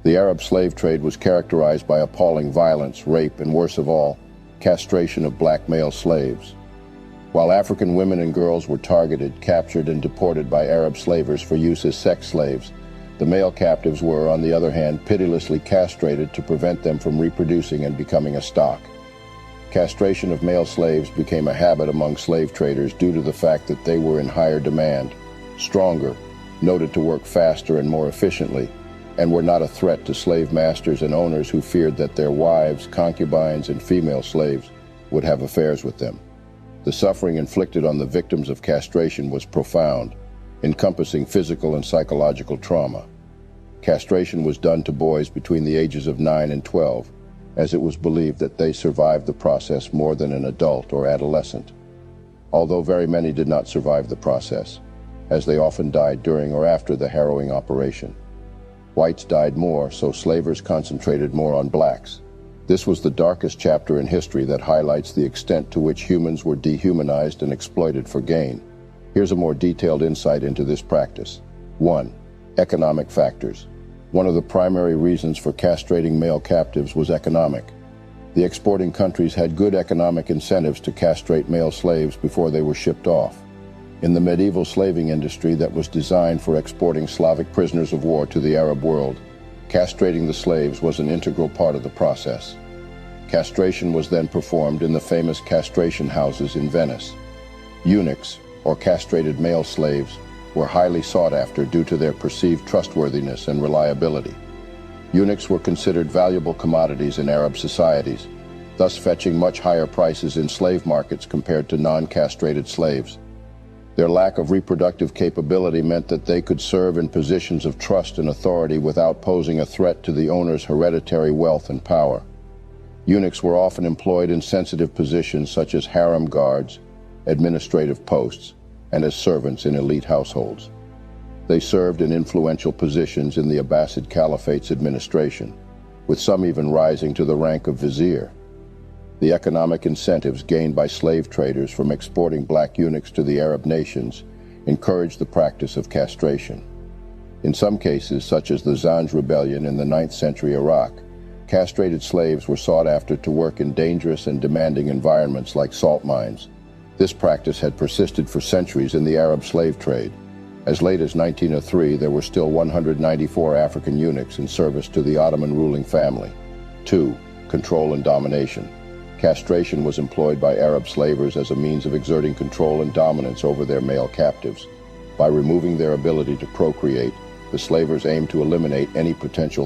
The Arab slave trade was characterized by appalling violence, rape, and worst of all, castration of black male slaves. While African women and girls were targeted, captured, and deported by Arab slavers for use as sex slaves, the male captives were, on the other hand, pitilessly castrated to prevent them from reproducing and becoming a stock. Castration of male slaves became a habit among slave traders due to the fact that they were in higher demand, stronger, noted to work faster and more efficiently, and were not a threat to slave masters and owners who feared that their wives, concubines, and female slaves would have affairs with them. The suffering inflicted on the victims of castration was profound, encompassing physical and psychological trauma. Castration was done to boys between the ages of 9 and 12, as it was believed that they survived the process more than an adult or adolescent. Although very many did not survive the process, as they often died during or after the harrowing operation. Whites died more, so slavers concentrated more on blacks. This was the darkest chapter in history that highlights the extent to which humans were dehumanized and exploited for gain. Here's a more detailed insight into this practice. 1. Economic factors. One of the primary reasons for castrating male captives was economic. The exporting countries had good economic incentives to castrate male slaves before they were shipped off. In the medieval slaving industry that was designed for exporting Slavic prisoners of war to the Arab world, castrating the slaves was an integral part of the process. Castration was then performed in the famous castration houses in Venice. Eunuchs, or castrated male slaves, were highly sought after due to their perceived trustworthiness and reliability. Eunuchs were considered valuable commodities in Arab societies, thus fetching much higher prices in slave markets compared to non-castrated slaves. Their lack of reproductive capability meant that they could serve in positions of trust and authority without posing a threat to the owner's hereditary wealth and power. Eunuchs were often employed in sensitive positions such as harem guards, administrative posts, and as servants in elite households. They served in influential positions in the Abbasid Caliphate's administration, with some even rising to the rank of vizier. The economic incentives gained by slave traders from exporting black eunuchs to the Arab nations encouraged the practice of castration. In some cases, such as the Zanj rebellion in the 9th century Iraq, castrated slaves were sought after to work in dangerous and demanding environments like salt mines. This practice had persisted for centuries in the Arab slave trade. As late as 1903, there were still 194 African eunuchs in service to the Ottoman ruling family. 2. Control and domination. Castration was employed by Arab slavers as a means of exerting control and dominance over their male captives. By removing their ability to procreate, the slavers aimed to eliminate any potential